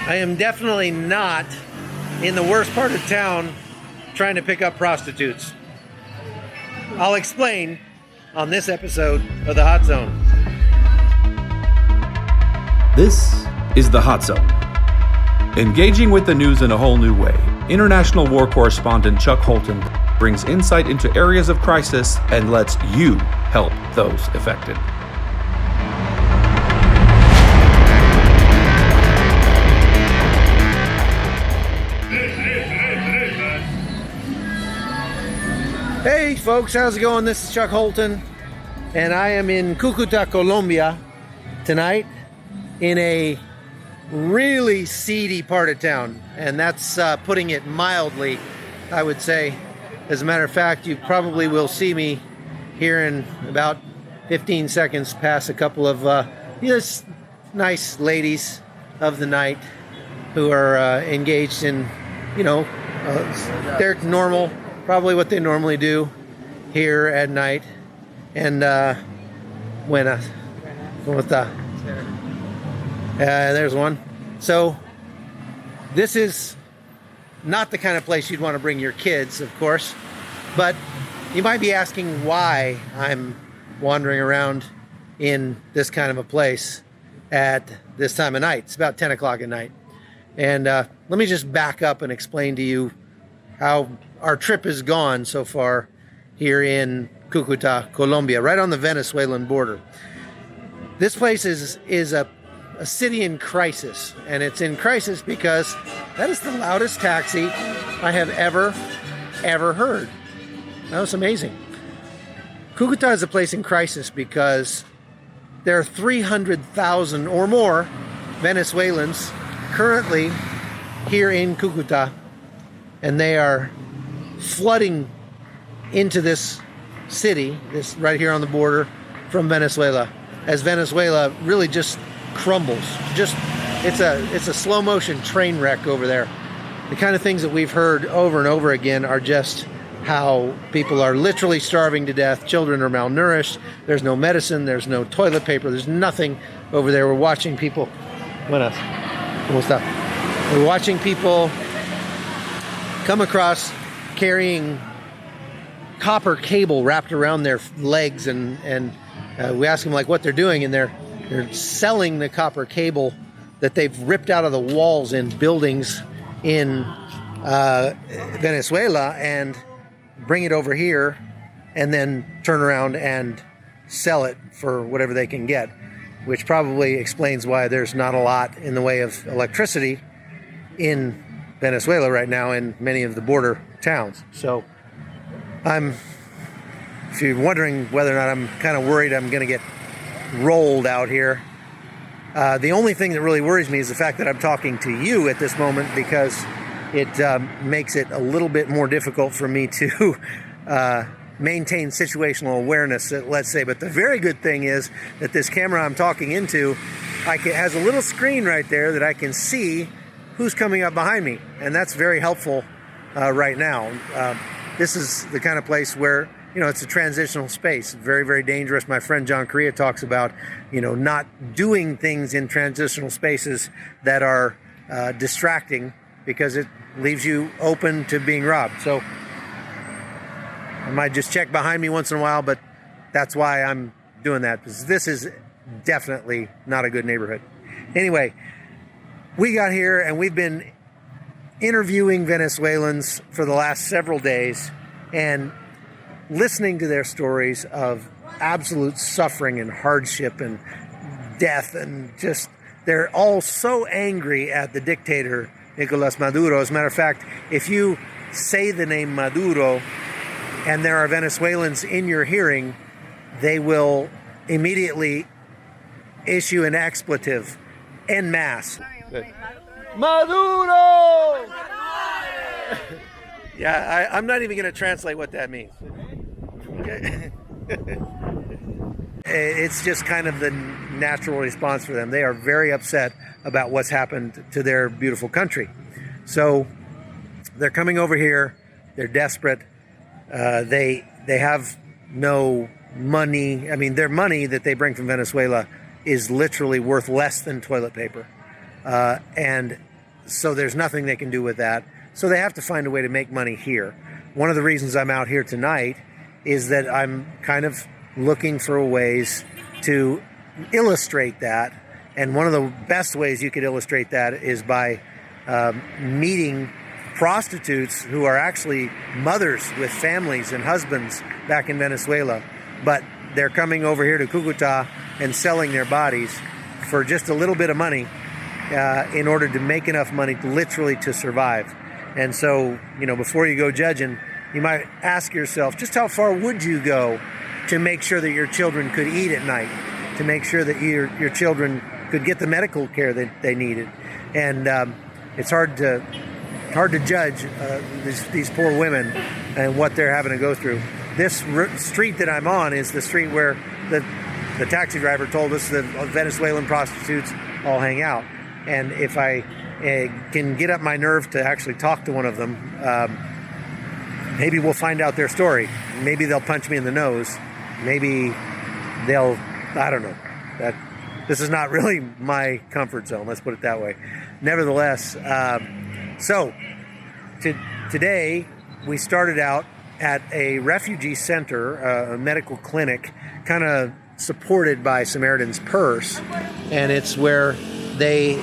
I am definitely not in the worst part of town trying to pick up prostitutes. I'll explain on this episode of The Hot Zone. This is The Hot Zone. Engaging with the news in a whole new way, international war correspondent Chuck Holton brings insight into areas of crisis and lets you help those affected. Hey folks, how's it going? This is Chuck Holton, and I am in Cucuta, Colombia tonight in a really seedy part of town, and that's putting it mildly, I would say. As a matter of fact, you probably will see me here in about 15 seconds pass a couple of nice ladies of the night who are engaged in, they're normal, probably what they normally do here at night. And buenas, ¿cómo está? There's one. So this is not the kind of place you'd want to bring your kids, of course, but you might be asking why I'm wandering around in this kind of a place at this time of night. It's about 10 o'clock at night. And let me just back up and explain to you how our trip has gone so far here in Cucuta, Colombia, right on the Venezuelan border. This place is a city in crisis, and it's in crisis because that is the loudest taxi I have ever heard. That was amazing. Cucuta is a place in crisis because there are 300,000 or more Venezuelans currently here in Cucuta, and they are flooding into this city, this right here on the border from Venezuela, as Venezuela really just crumbles. It's a slow motion train wreck over there. The kind of things that we've heard over and over again are just how people are literally starving to death. Children are malnourished. There's no medicine. There's no toilet paper. There's nothing over there. We're watching people. Buenas. ¿Cómo está? We're watching people come across carrying copper cable wrapped around their legs, and we ask them like what they're doing, and they're selling the copper cable that they've ripped out of the walls in buildings in Venezuela and bring it over here and then turn around and sell it for whatever they can get, which probably explains why there's not a lot in the way of electricity in Venezuela right now in many of the border towns. So if you're wondering whether or not I'm kind of worried I'm going to get rolled out here, the only thing that really worries me is the fact that I'm talking to you at this moment, because it makes it a little bit more difficult for me to maintain situational awareness, let's say. But the very good thing is that this camera I'm talking into has a little screen right there that I can see who's coming up behind me, and that's very helpful right now. This is the kind of place where, it's a transitional space. Very, very dangerous. My friend John Correa talks about, not doing things in transitional spaces that are distracting, because it leaves you open to being robbed. So I might just check behind me once in a while, but that's why I'm doing that, because this is definitely not a good neighborhood. Anyway, we got here and we've been interviewing Venezuelans for the last several days and listening to their stories of absolute suffering and hardship and death, and just they're all so angry at the dictator Nicolas Maduro. As a matter of fact, if you say the name Maduro and there are Venezuelans in your hearing, they will immediately issue an expletive en masse. Maduro! Yeah, I'm not even going to translate what that means. Okay. It's just kind of the natural response for them. They are very upset about what's happened to their beautiful country. So they're coming over here. They're desperate. They have no money. I mean, their money that they bring from Venezuela is literally worth less than toilet paper. And so there's nothing they can do with that. So they have to find a way to make money here. One of the reasons I'm out here tonight is that I'm kind of looking for ways to illustrate that. And one of the best ways you could illustrate that is by meeting prostitutes who are actually mothers with families and husbands back in Venezuela, but they're coming over here to Cucuta and selling their bodies for just a little bit of money in order to make enough money literally to survive. And so, before you go judging, you might ask yourself, just how far would you go to make sure that your children could eat at night, to make sure that your children could get the medical care that they needed? And it's hard to judge these poor women and what they're having to go through. This street that I'm on is the street where the taxi driver told us that Venezuelan prostitutes all hang out. And if I can get up my nerve to actually talk to one of them, maybe we'll find out their story. Maybe they'll punch me in the nose. Maybe I don't know. This is not really my comfort zone, let's put it that way. Nevertheless, today we started out at a refugee center, a medical clinic, kind of supported by Samaritan's Purse, and it's where the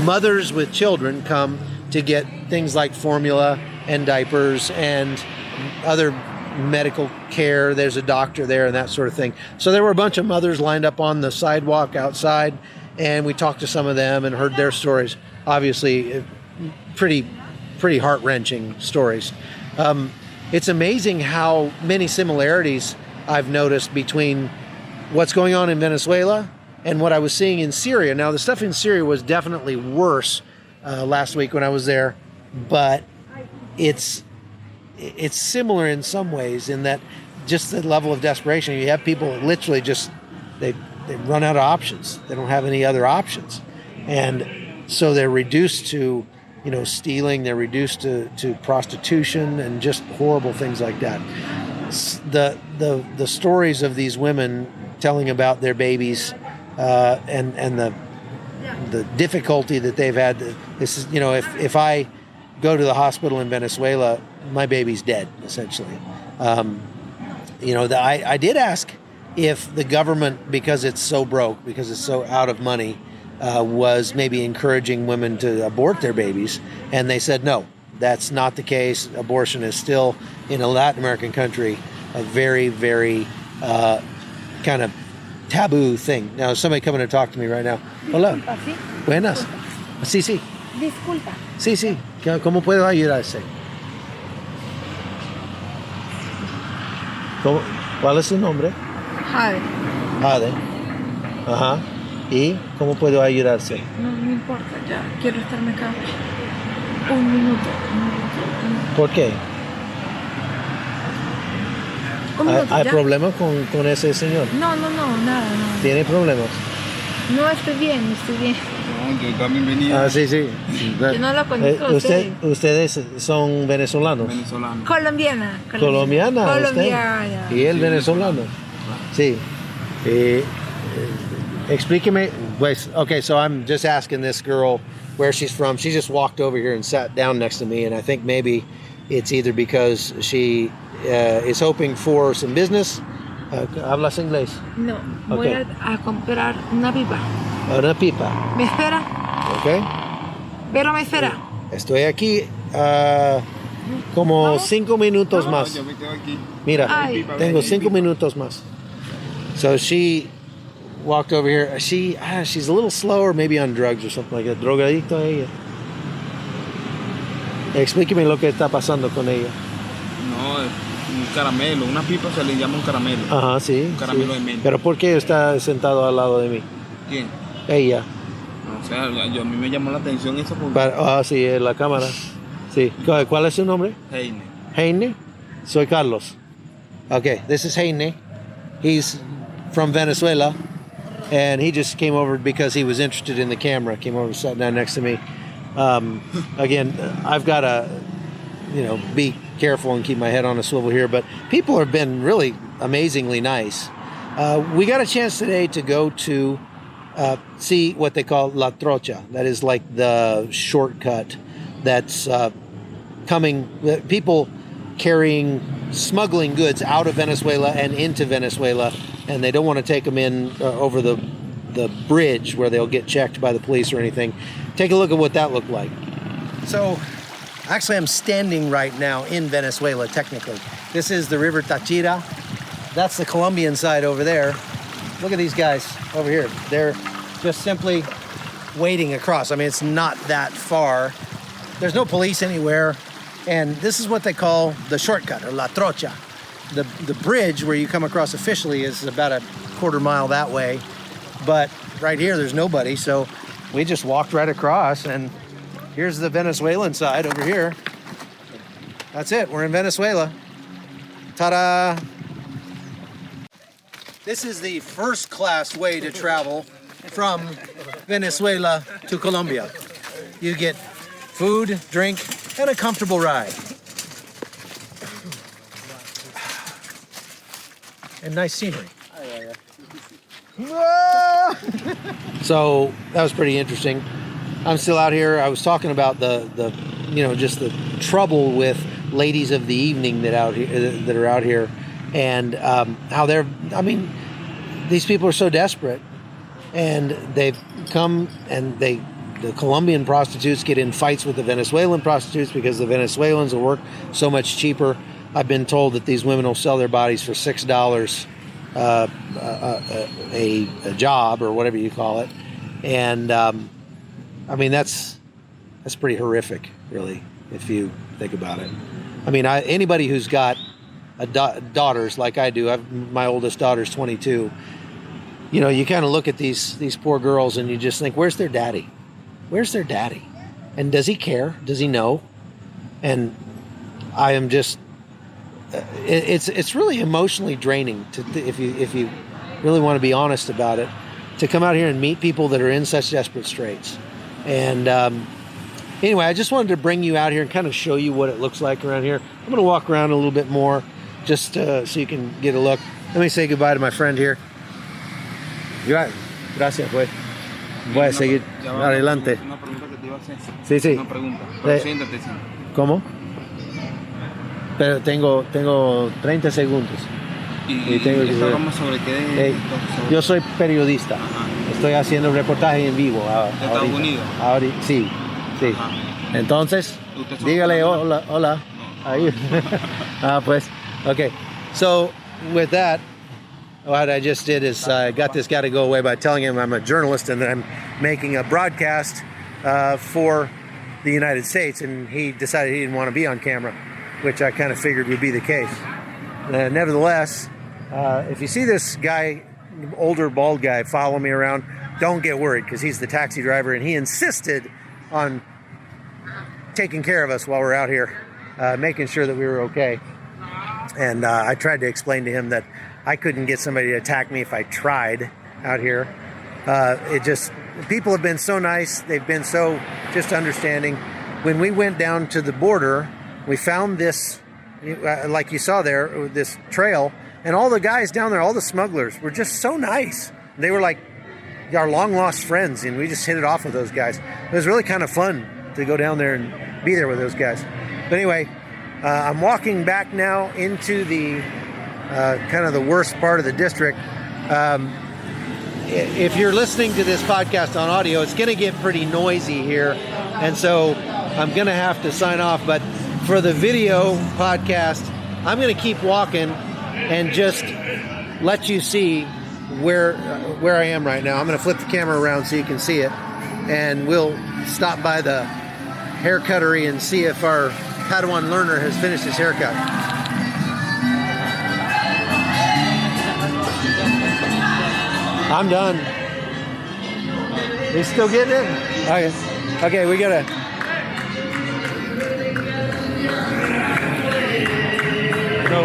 mothers with children come to get things like formula and diapers and other medical care. There's a doctor there and that sort of thing. So there were a bunch of mothers lined up on the sidewalk outside, and we talked to some of them and heard their stories. Obviously, pretty heart-wrenching stories. It's amazing how many similarities I've noticed between what's going on in Venezuela and what I was seeing in Syria. Now, the stuff in Syria was definitely worse last week when I was there, but it's similar in some ways in that just the level of desperation. You have people that literally just they run out of options. They don't have any other options, and so they're reduced to stealing. They're reduced to prostitution and just horrible things like that. The stories of these women telling about their babies and the difficulty that they've had. This is if I go to the hospital in Venezuela, my baby's dead essentially. I did ask if the government, because it's so broke, because it's so out of money, was maybe encouraging women to abort their babies, and they said no, that's not the case. Abortion is still, in a Latin American country, a very, very kind of taboo thing. Now, somebody coming to talk to me right now. Hola. Disculpa, ¿sí? Buenas. Sí, sí. Disculpa. Sí, sí. ¿Cómo puedo ayudarse? ¿Cuál es su nombre? Jade. Jade. Ajá. ¿Y cómo puedo ayudarse? No importa, ya. Quiero estarme acá un minuto. ¿Por qué? Un minuto, ¿Hay ¿ya? problemas con ese señor? No, nada. ¿Tiene problemas? No, estoy bien. Yo también venía. Ah, sí. Yo no lo conozco a ustedes. ¿Ustedes son venezolanos? Venezolano. Colombiana. ¿Colombiana? Colombiana. ¿Y él venezolano? Sí. Explíqueme. Pues, okay, so I'm just asking this girl where she's from. She just walked over here and sat down next to me, and I think maybe it's either because she is hoping for some business. ¿Hablas inglés? No, Okay. voy a comprar una pipa. Una pipa. ¿Me espera? Okay. Pero me espera. Estoy aquí como ¿Vamos? 5 minutos ¿Vamos? más. Yo me quedo aquí. Mira, Ay. tengo 5 minutos más. So she walked over here. She's a little slower, maybe on drugs or something like that. Drogadicto ella. Explíqueme lo que está pasando con ella. No, un caramelo. Una pipa se le llama un caramelo. Ajá, sí. Un caramelo sí. de menta. Pero ¿por qué está sentado al lado de mí? ¿Quién? Ella. O sea, a mí me llamó la atención eso porque... Sí, en la cámara. Sí. ¿Cuál es su nombre? Heine. Heine. Soy Carlos. Okay, this is Heine. He's from Venezuela, and he just came over because he was interested in the camera. Came over and sat down next to me. Again, I've got to, be careful and keep my head on a swivel here, but people have been really amazingly nice. We got a chance today to go to see what they call La Trocha. That is like the shortcut that's people carrying, smuggling goods out of Venezuela and into Venezuela, and they don't want to take them in over the bridge where they'll get checked by the police or anything. Take a look at what that looked like. So, actually, I'm standing right now in Venezuela, technically. This is the River Táchira. That's the Colombian side over there. Look at these guys over here. They're just simply wading across. I mean, it's not that far. There's no police anywhere. And this is what they call the shortcut, or La Trocha. The bridge where you come across officially is about a quarter mile that way. But right here, there's nobody. So we just walked right across. And here's the Venezuelan side over here. That's it. We're in Venezuela. Ta-da! This is the first class way to travel from Venezuela to Colombia. You get food, drink, and a comfortable ride. And nice scenery. So that was pretty interesting. I'm still out here. I was talking about the just the trouble with ladies of the evening that are out here, and how these people are so desperate, and they've come and the Colombian prostitutes get in fights with the Venezuelan prostitutes because the Venezuelans will work so much cheaper. I've been told that these women will sell their bodies for $6 a job, or whatever you call it, and that's pretty horrific, really, if you think about it. I mean, anybody who's got daughters like I do, my oldest daughter's 22. You kind of look at these poor girls and you just think, where's their daddy? Where's their daddy? And does he care? Does he know? And I am just, it's really emotionally draining if you really want to be honest about it, to come out here and meet people that are in such desperate straits. And anyway, I just wanted to bring you out here and kind of show you what it looks like around here. I'm going to walk around a little bit more just so you can get a look. Let me say goodbye to my friend here. Gracias, pues. Voy a seguir adelante. Una pregunta que te iba a hacer. Sí. Una pregunta. Siéntate, sí. ¿Cómo? Pero tengo 30 segundos. Y tengo que hablamos sobre qué. Yo soy periodista. Ajá. Estoy haciendo reportaje en vivo. ¿De Estados Unidos? Sí. Ajá. Entonces, dígale hola. No. Ahí. Pues. Okay. So, with that, what I just did is I got this guy to go away by telling him I'm a journalist and that I'm making a broadcast for the United States, and he decided he didn't want to be on camera, which I kind of figured would be the case. Nevertheless, if you see this guy, older bald guy, follow me around, don't get worried, because he's the taxi driver, and he insisted on taking care of us while we're out here, making sure that we were okay. And I tried to explain to him that I couldn't get somebody to attack me if I tried out here. People have been so nice. They've been so just understanding. When we went down to the border, we found this, like you saw there, this trail, and all the guys down there, all the smugglers, were just so nice. They were like our long lost friends, and we just hit it off with those guys. It was really kind of fun to go down there and be there with those guys. But anyway, I'm walking back now into the kind of the worst part of the district. If you're listening to this podcast on audio, it's going to get pretty noisy here, and so I'm going to have to sign off. But for the video podcast, I'm going to keep walking and just let you see where I am right now. I'm going to flip the camera around so you can see it, and we'll stop by the hair cuttery and see if our Padawan learner has finished his haircut. I'm done. He's still getting it? Okay, we gotta. No.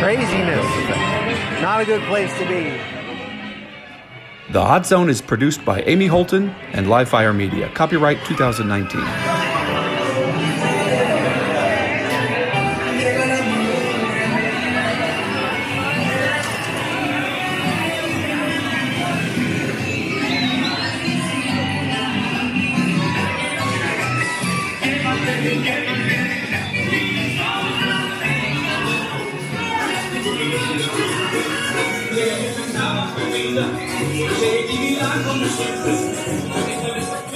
Craziness. Not a good place to be. The Hot Zone is produced by Amy Holton and Livefire Media. Copyright 2019. seguirá como siempre.